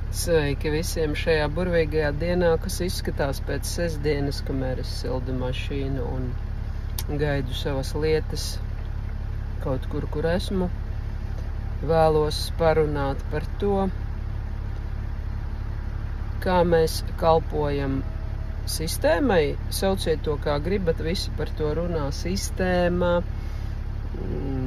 Sveiki visiem šajā burvīgajā dienā, kas izskatās pēc sestdienas, kamēr es sildu mašīnu un gaidu savas lietas kaut kur esmu. Vēlos parunāt par to, kā mēs kalpojam sistēmai. Sauciet to, kā gribat, visi par to runā. Sistēma,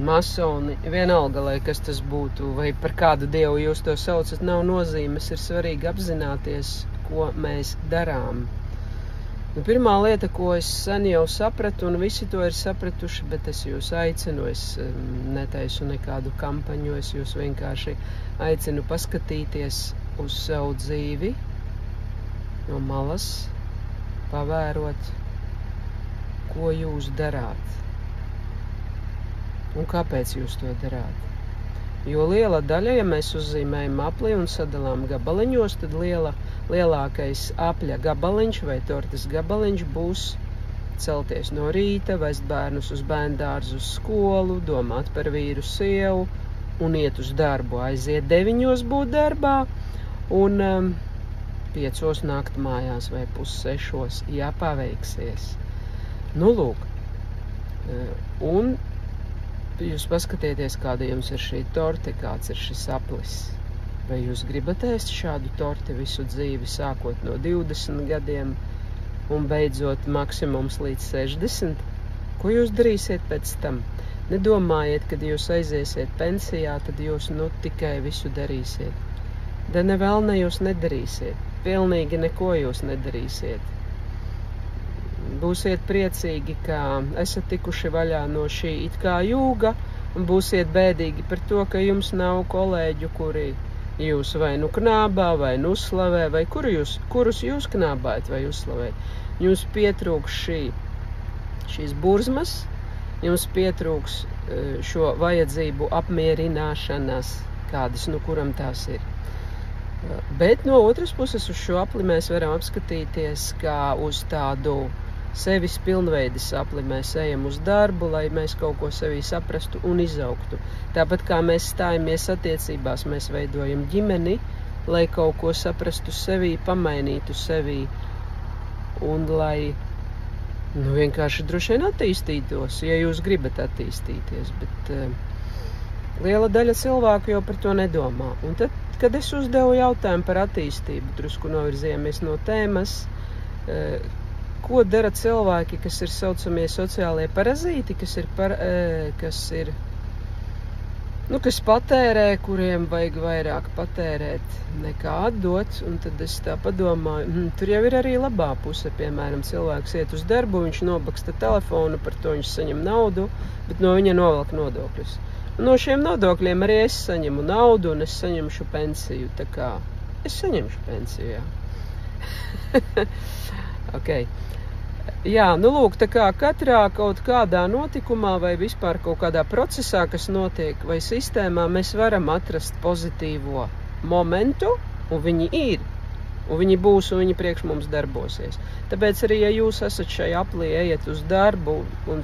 masoni, vienalga, lai kas tas būtu, vai par kādu dievu jūs to saucat, nav nozīmes, ir svarīgi apzināties, ko mēs darām. Pirmā lieta, ko es sen jau sapratu, un visi to ir sapratuši, bet es jūs aicinu, es netaisu nekādu kampaņu, es jūs vienkārši aicinu paskatīties uz savu dzīvi no malas, pavērot, ko jūs darāt. Un kāpēc jūs to darāt? Jo liela daļa, ja mēs uzzīmējam apli un sadalām gabaliņos, tad lielākais apļa gabaliņš vai tortes gabaliņš būs celties no rīta, vest bērnus uz bērndārzu, uz skolu, domāt par vīru, sievu un iet uz darbu. Aiziet 9 būt darbā un 5 nākt mājās vai 5:30, ja paveiksies. Nu, lūk. Un jūs paskatieties, kāda jums ir šī torte, kāds ir šis aplis. Vai jūs gribat ēst šādu torti visu dzīvi, sākot no 20 gadiem un beidzot maksimums līdz 60? Ko jūs darīsiet pēc tam? Nedomājiet, kad jūs aiziesiet pensijā, tad jūs tikai visu darīsiet. Da nevēlna jūs nedarīsiet. Pilnīgi neko jūs nedarīsiet. Būsiet priecīgi, ka esat tikuši vaļā no šī it kā jūga, un būsiet bēdīgi par to, ka jums nav kolēģu, kuri jūs vai nu knābā, vai nu uzslavē, vai kurus jūs knābājat vai uzslavējat. Jums pietrūks šīs burzmas, jums pietrūks šo vajadzību apmierināšanas, kādas, kuram tās ir. Bet no otras puses uz šo apli mēs varam apskatīties kā uz tādu sevis pilnveides apli. Mēs ejam uz darbu, lai mēs kaut ko sevī saprastu un izaugtu. Tāpat kā mēs stājamies attiecībās, mēs veidojam ģimeni, lai kaut ko saprastu sevī, pamainītu sevī un lai vienkārši droši vien attīstītos, ja jūs gribat attīstīties. Bet liela daļa cilvēku jau par to nedomā. Un tad, kad es uzdevu jautājumu par attīstību, drusku novirzījāmies no tēmas, ko dara cilvēki, kas ir saucamie sociālie parazīti, kas patērē, kuriem vajag vairāk patērēt nekā atdot, un tad es tā padomāju, tur jau ir arī labā puse, piemēram, cilvēks iet uz darbu, viņš nobaksta telefonu, par to viņš saņem naudu, bet no viņa novelk nodokļus. No šiem nodokļiem arī es saņemu naudu un es saņemšu pensiju, tā kā es saņemšu pensiju, jā. Okay. Jā, lūk, tā kā katrā kaut kādā notikumā vai vispār kaut kādā procesā, kas notiek, vai sistēmā, mēs varam atrast pozitīvo momentu, un viņi ir, un viņi būs, un viņi priekš mums darbosies. Tāpēc arī, ja jūs esat šai aplī, ejat uz darbu, un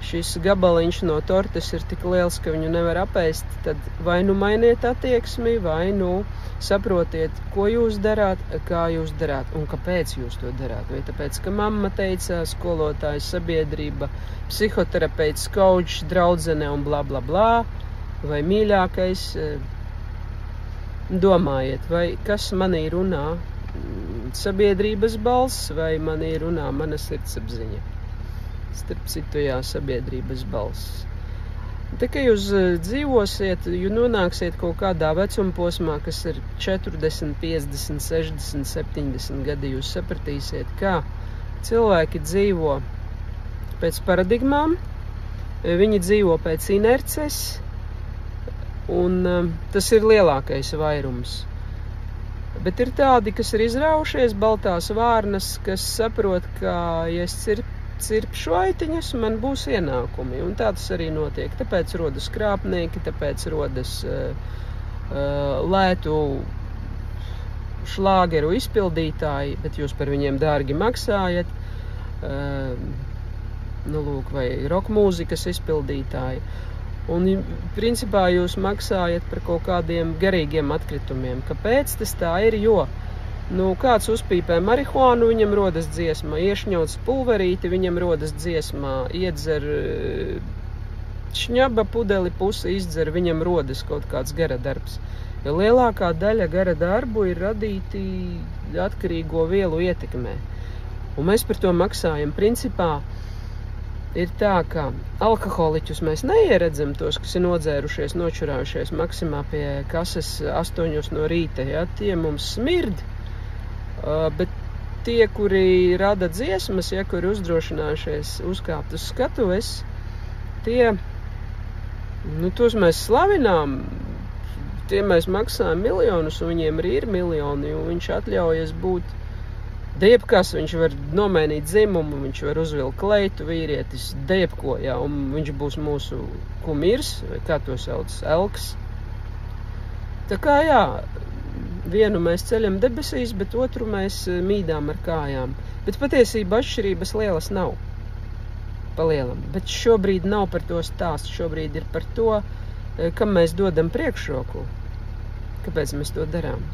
šis gabaliņš no tortes ir tik liels, ka viņu nevar apēst, tad vai mainiet attieksmi, vai saprotiet, ko jūs darāt, kā jūs darāt un kāpēc jūs to darāt. Vai tāpēc, ka mamma teica, skolotājs, sabiedrība, psihoterapeits, kaučs, draudzene un bla bla bla, vai mīļākais, domājiet, vai kas manī runā sabiedrības balss, vai manī runā mana sirdsapziņa. Starp citu, jā, sabiedrības balss. Tā kā jūs dzīvosiet, jūs nonāksiet kaut kādā vecuma posmā, kas ir 40, 50, 60, 70 gadi, jūs sapratīsiet, kā cilvēki dzīvo pēc paradigmām, viņi dzīvo pēc inerces, un tas ir lielākais vairums. Bet ir tādi, kas ir izraušies, baltās vārnas, kas saprot, ka, ja es cirpšu aitiņas, man būs ienākumi, un tā tas arī notiek. Tāpēc rodas krāpnieki, tāpēc rodas lētu šlāgeru izpildītāji, bet jūs par viņiem dārgi maksājat, vai roka mūzikas izpildītāji. Un, principā, jūs maksājat par kaut kādiem garīgiem atkritumiem. Kāpēc tas tā ir? Jo, kāds uzpīpē marihuānu, viņam rodas dziesma, iešņauts pulverīti, viņam rodas dziesmā, iedzer šņaba pudeli pusi izdzer, viņam rodas kaut kāds gara darbs. Jo lielākā daļa gara darbu ir radīti atkarīgo vielu ietekmē. Un mēs par to maksājam. Principā ir tā, ka alkoholiķus mēs neieredzam, tos, kas ir nodzērušies, nočurājušies maksimā pie kases 8 no rīta. Ja? Tie mums smird, bet tie, kuri rada dziesmas, ja, kuri uzdrošinājušies uzkāpt uz skatuves, tie, tos mēs slavinām, tie mēs maksājam miljonus, un viņiem arī ir miljoni, un viņš atļaujas būt jebkas, viņš var nomainīt dzimumu, viņš var uzvilkt kleitu, vīrietis, jebko, jā, un viņš būs mūsu kumīrs, vai kā to sauc, elks. Tā kā, jā, vienu mēs ceļam debesīs, bet otru mēs mīdām ar kājām. Bet patiesībā atšķirības lielas nav, pa lielam. Bet šobrīd nav par to stāsts, šobrīd ir par to, kam mēs dodam priekšroku, kāpēc mēs to darām.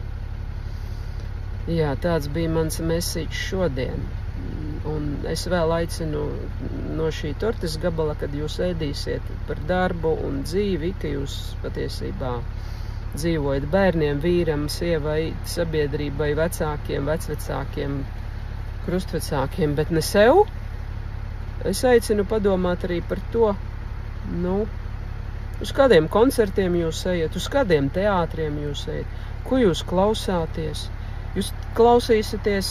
Jā, tāds bija mans message šodien. Un es vēl aicinu no šī tortes gabala, kad jūs ēdīsiet par darbu un dzīvi, ka jūs patiesībā dzīvojat bērniem, vīram, sievai, sabiedrībai, vecākiem, vecvecākiem, krustvecākiem, bet ne sev. Es aicinu padomāt arī par to, uz kādiem koncertiem jūs ejat, uz kādiem teātriem jūs ejat, ko jūs klausāties. Jūs klausīsieties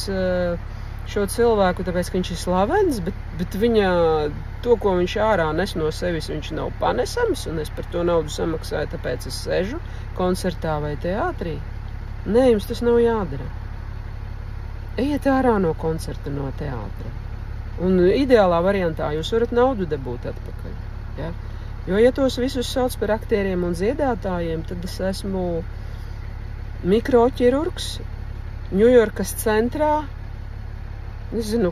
šo cilvēku, tāpēc, ka viņš ir slavens, bet viņa, to, ko viņš ārā nes no sevis, viņš nav panesams, un es par to naudu samaksāju, tāpēc es sežu koncertā vai teātrī. Nē, jums tas nav jādara. Ejiet ārā no koncerta, no teātra. Un ideālā variantā jūs varat naudu dabūt atpakaļ. Ja? Jo, ja tos visus sauc par aktieriem un dziedātājiem, tad es esmu mikroķirurgs, Ņujorkas centrā, es zinu,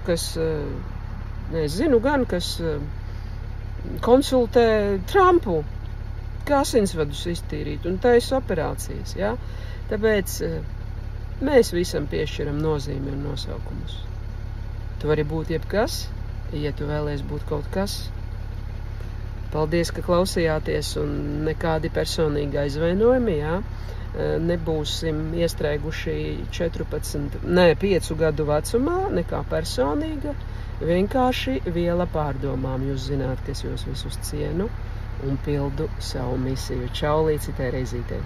kas konsultē Trumpu, kā asinsvadus iztīrīt un taisa operācijas, ja? Tāpēc mēs visam piešķiram nozīmi un nosaukumus. Tu vari būt jebkas, ja tu vēlies būt kaut kas. Paldies, ka klausījāties, un nekādi personīgi aizvainojumi, jā? Nebūsim iestrēguši 5 gadu vecumā, nekā personīga, vienkārši viela pārdomām. Jūs zināt, ka es jūs visus cienu un pildu savu misiju. Čau, līdz citai reizītei!